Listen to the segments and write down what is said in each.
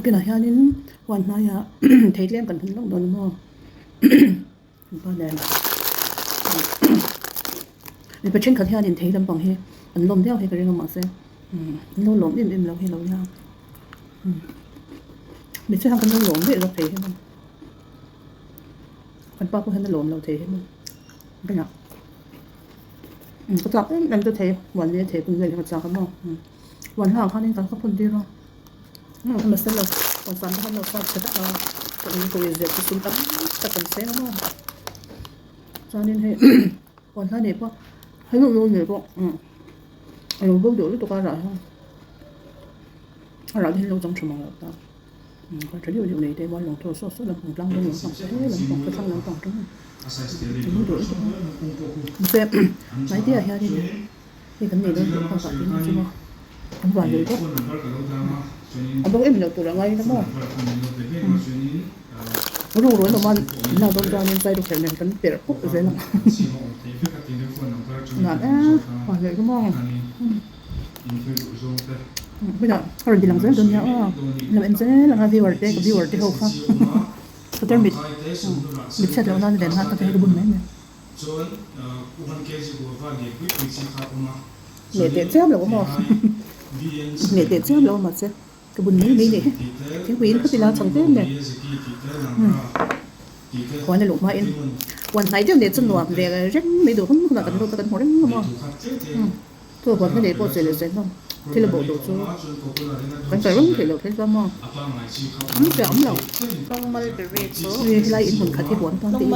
cái này nên hoàn nay à thấy lên cần thằng nó mà bao đèn để bắt chân khát nên thấy làm bằng he anh lom theo hay cái gì mà xem nó lom im lâu hay lâu nhau mình sẽ làm cái nó lom vậy là thấy không anh bao có hay nó lom lâu thấy không cái nàoก็จับนั่นจะเทวันนี้เทเป็นเรื่องที่เขาจับกันมั้งวันห่างเขาเนี่ยกันก็คนเดียวทำไมเส้นเราวันสันเขาเราชอบเช็ดเอาตอนนี้ตัวเย็นจะซุ่มตั้งแต่เป็นเส้นมั้งจานนี้ให้วันท่าเนี่ยก็ให้ลูกลูกเนี่ยก็ลูกลูกเดี๋ยวตัวก็อะไรฮะอะไรที่เราต้องชั่วโมงแล้วก็จะเดี๋ยวนี้ได้วันหลงตัวสดๆแล้วผมตั้งตรงหลังฝั่งเฮ้ยหลังฝั่งไปตั้งหลังฝั่งตรงchúng tôi xem mấy tia heo đi thì cái này nó không phải cái gì mà không phải được đâu ông bác em được tụi là ngay lắm mà nó đủ rồi mà nào đâu ra nên tay được phải mình cần bẹt cúc rồi nè nè hoàn vậy đúng không bây giờ rồi đi làm gì đơn nhá làm em sẽ làm viewer đây cái viewer thì hậu khôngก็จะมิดเสร็จแล้วนั่นเด่นนะก็จะให้ดูบุญไหมเนี่ยเนี่ยเด็ดเจ้าแล้วก็มาเนี่ยเด็ดเจ้าแล้วมาเจ้าcáiบุญนี้นี่เนี่ยที่วินเขาไปแล้วสองเต้นเนี่ยวันนี้หลงมาเองวันไหนเจ้าเนี่ยสนุกเดี๋ยวrất mấy đồ không là cần đâu cần hỏi đến không tôi còn cái này có sẽ là sẽ không thì là bộ đồ số bạn phải rất thì là thế sao mà không phải ấm lòngต้องมาเรียนสู lại in một khát thì buồn toàn thì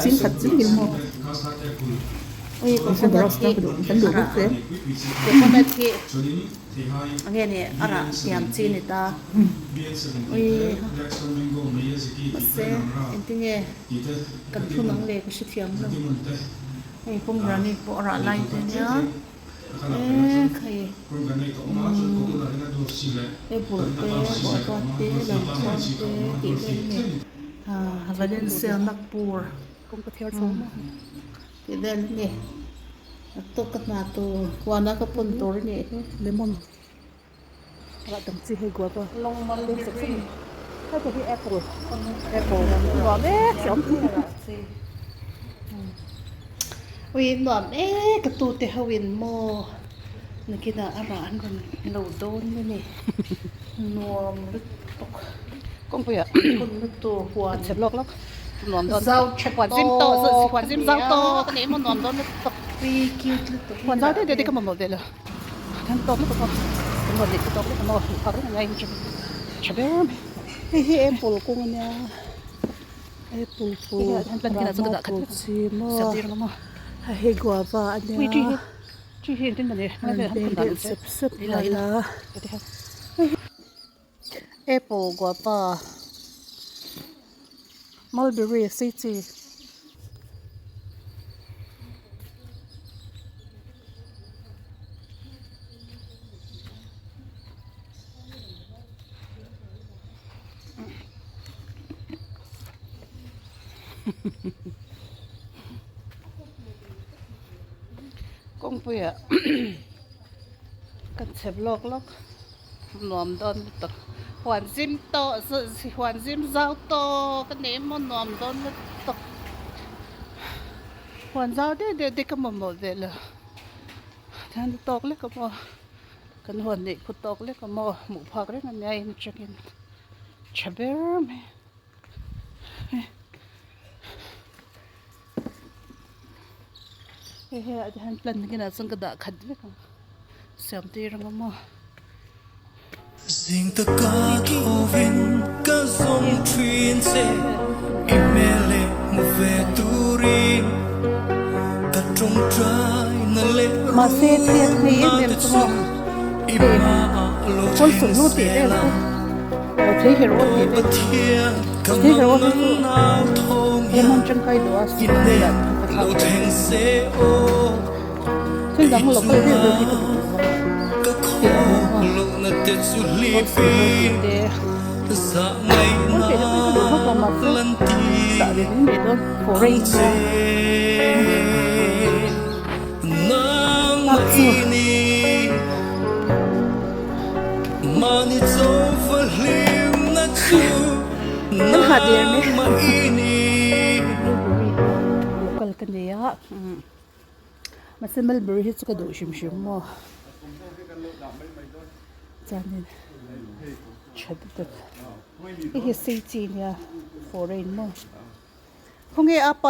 xin khát xin nhiều mà ôi còn không có cái đồ cái đồ rất dễ เด็กคนนั้นที่อันนี้เนี่ยอะไรยามจีนนี่ตาอุ้ยมาเซ่อินทิเนี่ยกันทุนังเล็กชิดเทียมเลยไอ้พวกเรานี่พวกอะไรเนี่ยใครไอ้บุตรเต้บุตรเต้หลังชนเต้ตีเต้เนี่ยวันนี้เซลนักปูร์ก็ไปเที่ยวชมตีเต้เนี่ยตัวกันมาตัววันนั้นก็ปนตัวนี่เลมอนเราต้องซื้อให้กว่าก็ลงมาเลยสักทีถ้าจะที่แอปเปิลหวานเอ๊ะสองที่วินหวานเอ๊ะกระตูเตะวินโมนึกคิดว่าอาหารคนเราโดนนี่นวมลึกตก cũng phải ạคนลึกตัวหัว chật lọc lắm nón đón rau chật quản diêm to quản diêm rau to cái này mà nón đónลึกตกvì kêuลึกตก hoàn rau thế thì cái mầm mầm thế là thằng to nó còn cái mầm này cái to cái mầm thật rất là ngay chật chật đấy Hehe apple ko nga apple po thằng lần kia là rất là khát sắp đi rồi mà hehe guava anya ui chi hiện trên này nó phải không cần sắp sắp là apple guava mulberry city cũng phải ạ cần xếp lọc lọc nóm đòn tật hoàn diêm to hoàn diêm rau to cái ném mà nóm đòn tật hoàn rau đấy để cái mầm mầm về là thằng tóc lấy cái mò cần hoàn để cột tóc lấy cái mò mũ phạc đấy ngày nay mình chắc in chả biết mày hehe han plan cái nào sang cái đã khát đấy không xem tí rồi mà Ding ta ka thô vin ka song thuyền se imele mu ve turi ta trong trai na le mà xe thiệt thì em không con sủng nô tỉ đây là thấy hiểu rồi thì thấy hiểu rồi em mong chân cây đó xin đây là lo theng se oซึ่งดังเราก็เรียกเลยที่กระดูก ka kho lo na te su li pi sa ngai na lan ti tại vì những người đó phổ rây nang ini mani zo verlim มันหาเดียร์ไหม Maini local kan ya masa Mulberry hit suka do shim mo janin chadut hi sei chi ya foreign mo không nghe apa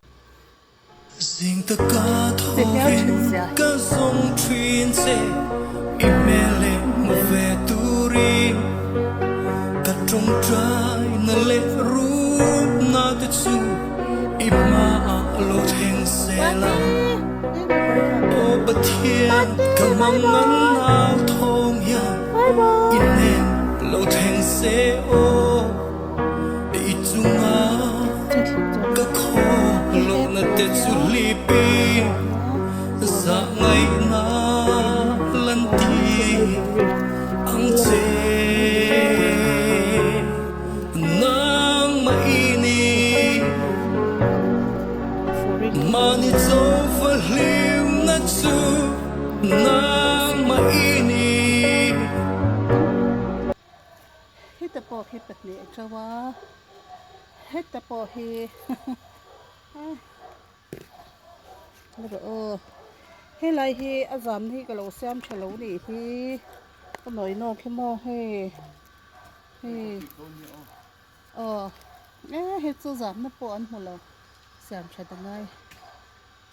Ding ta ka tho vin ka song thrin se imele mo ve turi ta trong trai na le ru na te chu ima lo theng se la o ba thiên ka mang man ao thong ya inen lo theng se o i chunga ka kho lo na te chu li pi za ngai na lan ti ang che nang ma ini mani zo fa hlim na chu nang ma ini hit po hit pat ni chawa hit po hi Ơ, hay là hi azam hi cái lẩu xem chả lẩu này hi có nói nó cái mò he he hết số giảm nó bỏ ăn một lẩu xem chả được ngay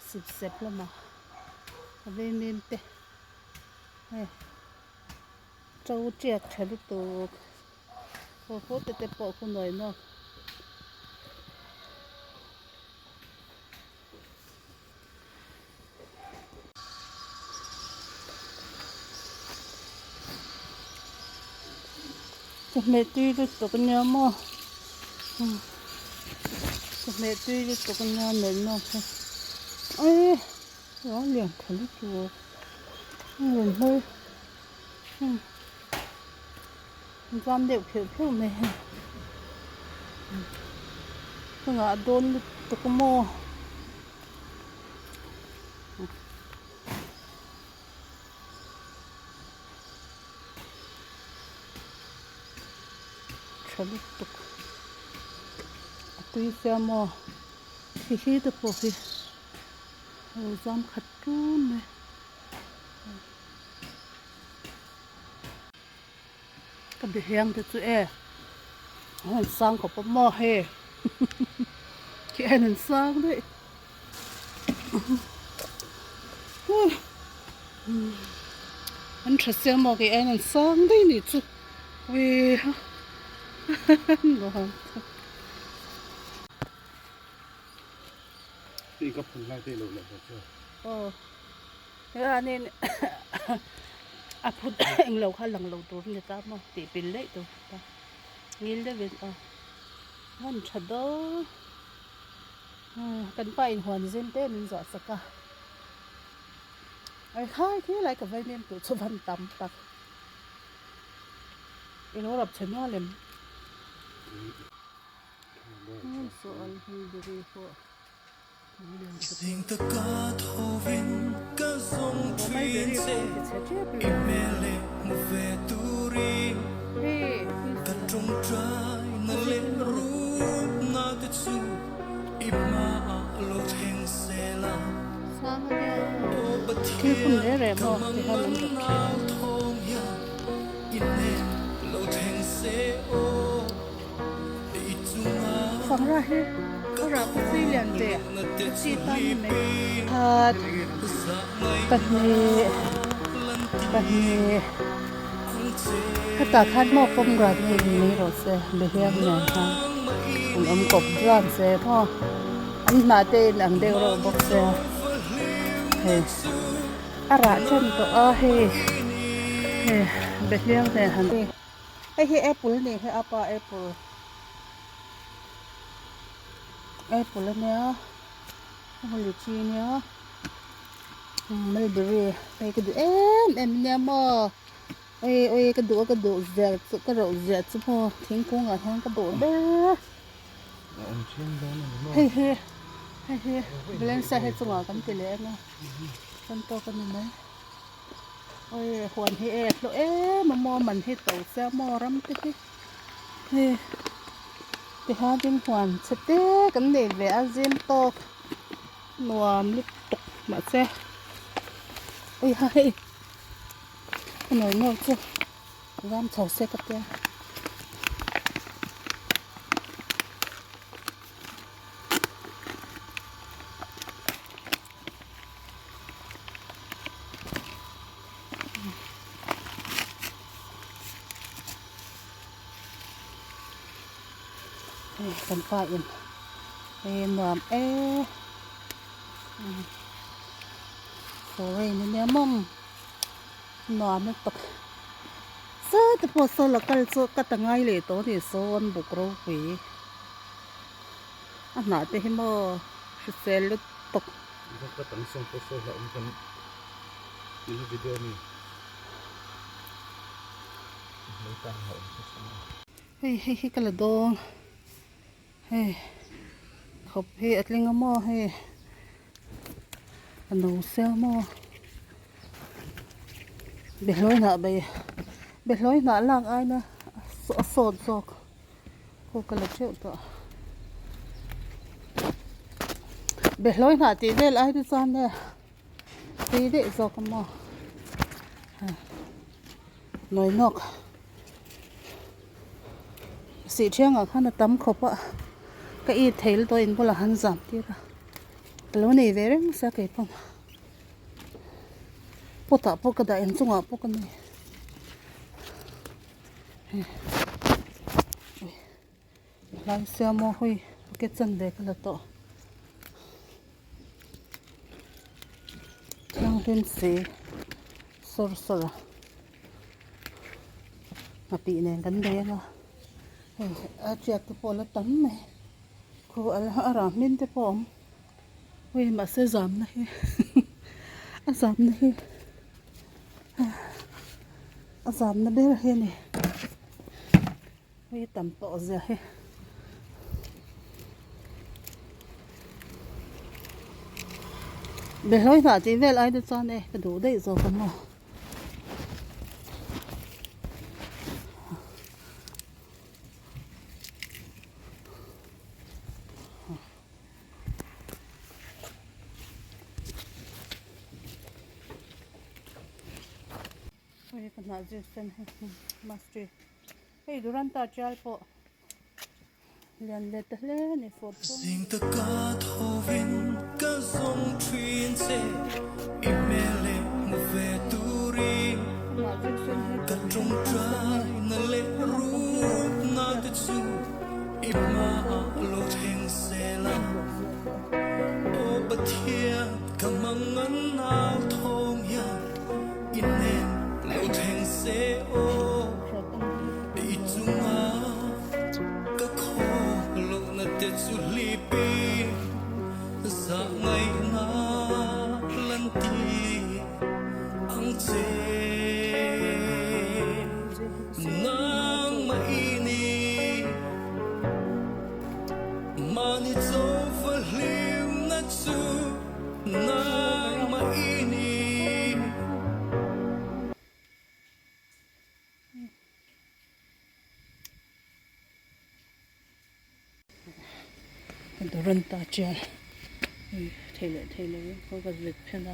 sụp xếp lắm mà về miền tây he trâu chẹt chả được tụ phố tê tê bỏ con nói nó mẹ tuy được tụi con nhau mà mẹ tuy được tụi con nhau mẹ nó ơi nó liền thấy chùa liền hơi giam đều kiểu mẹ không ngờ đôn tụi con mò tuk tuy xe mò hi tập bộ hi giam khát trốn này cái bị hang thì tụi anh sang có bấm mò he cái anh sang đấy anh thật xe mò cái anh sang đấy nè chứ vì Đi cấp phần lai tê lộ lại chưa? Thế là nên phút anh lâu khá lần lâu tuổi người ta mà để bên lấy tôi ta nghĩ đến bên hắn thật đó cần phải hoàn dân tên mình giỏi sắc cả ai khai thế lại cả vay nên tụi số văn tầm tặc cái nó đập chân nó liền so alhamdulillah Ding ta ka tho vin ka song thrin se imele mo ve turi ta trong trai na le ru na te chu ima lo theng se la sang nha o ba khi thiên cũng để rẻ mò thì họ làm được ao thong ya inen lo theng se o i chunga phẳng ra hết có ra cái gì liền để cái gì tan này thật bật nhẹ cái tà khát mò phong gạt này này rồi sẽ để em này ha ông cọp rán sẽ thôi anh mà tên anh đều rồi bóc sẽ hè ra chân to he he để em này hắn hay apple này hay apa apple apple nha không chi nha Mulberry cái em nha mà ôi cái đồ dẹt cái đồ dẹt chứ mà thiên cung ở hang cái đồ đó he lên xe hết rồi cắm tiền lẻ nha con to con này ôi hoàn he lo mà mò mình he tàu xe mò rắm thế he thì ha din hoàn sẽ té cái này về azim to nuam lúc tục mà xe ôi hay cái nồi nấu chưa ram chảo xe cắt ra cần phải em làm rồi mình nhớ mong làm nó tập sơ tập bộ sơ là cái số cái tầng ngay lệ tổ thì số anh bục râu quỷ anh nói thì mà sẽ lúc tập Ikan katang song poso la kan ini video ni. May tahu hey cái là đồ hey khop hey at linh mo hey anh nấu xeo mo bể lối nã lang ai nè sốt cô cái là chịu tọ bể lối nã tí về ai đi sang nè tí để cho cái mo nói nọc sĩ trang ở khăn là tắm khop ạ cái y thấy tôi in là hắn giảm tiếc à lối này về đấy sao cái phong bộ tạ bộ cái đại chúng à bộ cái này lại xe mô huy cái chân để cái là to trang lên xe sờ mà bị này gắn đế mà chắc cái bộ là tắm này cô ở làm nên cái bộ huy mà sẽ giảm này giảm này giảm nó bé hơn này huy tầm to giờ hết để nói thả chỉ về lại được cho này cái đủ đấy rồi không mà Hey, kan nak juice masti. Hey, durante a chal po. Lian le tle ni foto. Sing ta ka tho vin ka song twin se imele mu ve turi ka trong trai na le ru na te chu ima lo theng se la o bathia ka mangan na thong ya inen lo theng se o i chunga ka kho lo na te chu li pi za ngai na lan ti ang che nang ma ini mani zo fa lim na chu nang ma ini durante a chal. Thele ko ga vet phena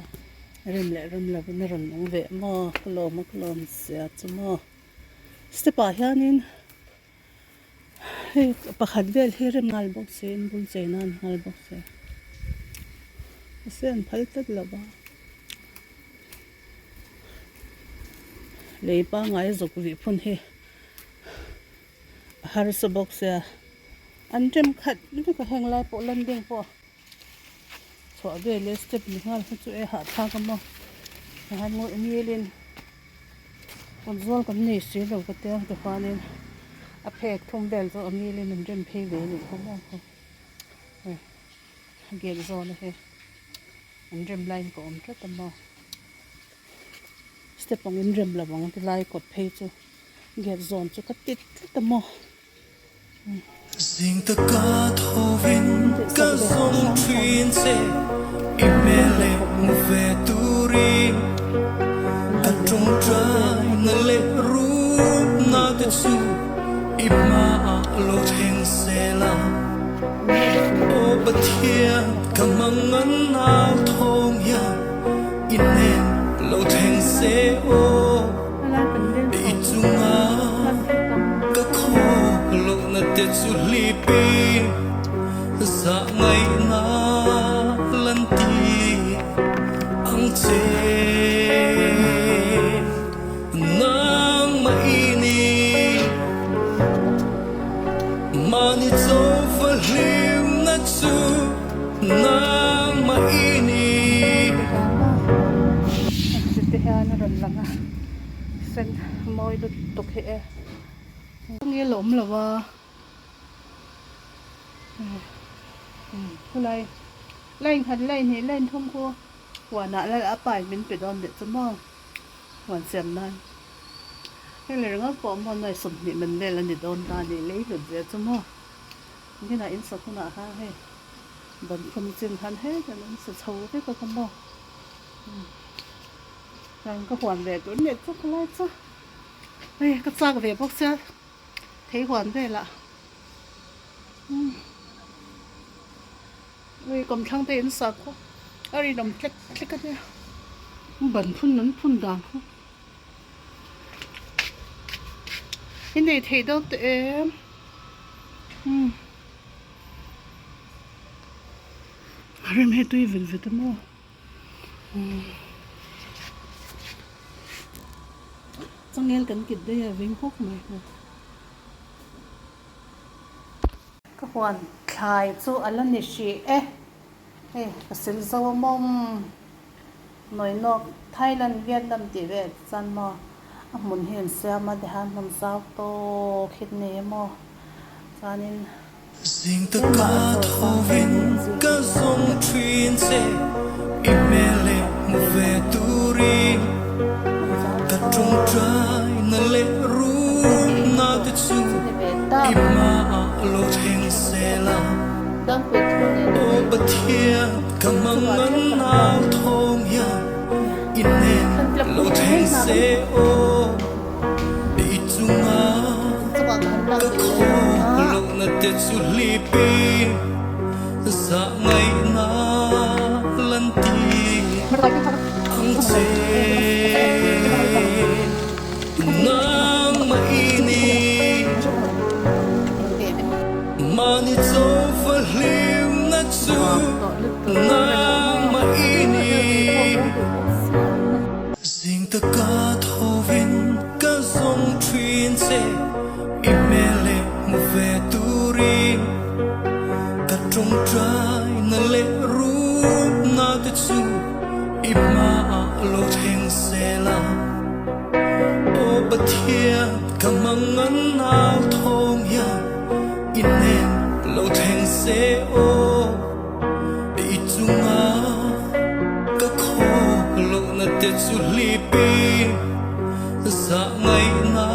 rem le bin ron nong ve ma klom se chuma stepa hianin he pakhat vel he rem ngal box sen bul cheinan ngal box se sen phal tat laba le pa ngai zok vi phun he har sa box se an jem khat ni ka heng lai po landing po so ve le step ni ngal chu e ha tha ka mo han mo mielin on zol kan ni si lo ka te to fanin a phek thum bel zo mielin an jem phe ve ni ko mo ko ge zo na he an jem line ko om tla ta mo step on in jem la bang ti lai ko phe chu ge zon chu ka tit ta mo Sing ta ka tho vin ka song twin se imele mu ve turi ka trong trai na le ru na te chu ima lo theng se la o bathia kamangan nao thong ya inen lo theng se o Wala kan din. i chunga ka kho lo na te chu li pi za ngai na lan ti ang che nang maini mani zo valim na chu nang maini Sitihan na ron lang ah. Sen moy do tukhe e. Ngi lom la wa. Hulai. Lain khan lain he lain thom ko. Wa na la apai min pe don de chmo. Wan sem nan. Cái này nó có một ngày sụp nhị mình đây là nhị đồn ta để lấy được gì cho nó cái này in sập không nào ha hay bẩn không chừng hắn hết rồi nó sẽ xấu thế có không bao rằng có hoàn về tối nhiệt chút lại chứ đây cái trang về bốc xe thấy hoàn về là vì cầm thang tay in sập không ở đây đồng click click cái này bẩn phun đàn không cái này thấy đâu tụi em Rem hết tuy vịt vịt mà trong nghe cần kịp đây là vinh phúc mày các hoàn khai chú anh này chị ê ê cái sinh dâu mong nói nó Thái Lan Việt Nam thì về chân mà muốn hiện xem mà để hắn làm sao to khít nè mà cho nên Ding ta ka tho vin ka song thrin se imele mu ve turi ka trong trai na le ru na te chu ima lo theng se la đang quyết thôi o bathia ka mangan na thong ya inen lo theng se o i chunga ka kho lo na te chu li pi za ngai na lan ti ang che nang maini mani zo valim na chu nang maini Ding ta ka tho vin ka song thrin se imele mu ve turi ka trong trai na le ru na te chu ima lo theng se la o bathia ka mangan nao thong ya inen lo theng se o i chunga ka kho lo na te chu li pi za ngai na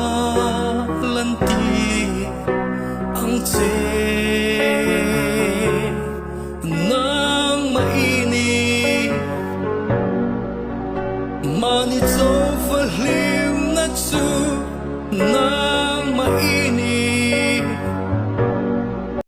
lan ti ang che nang mai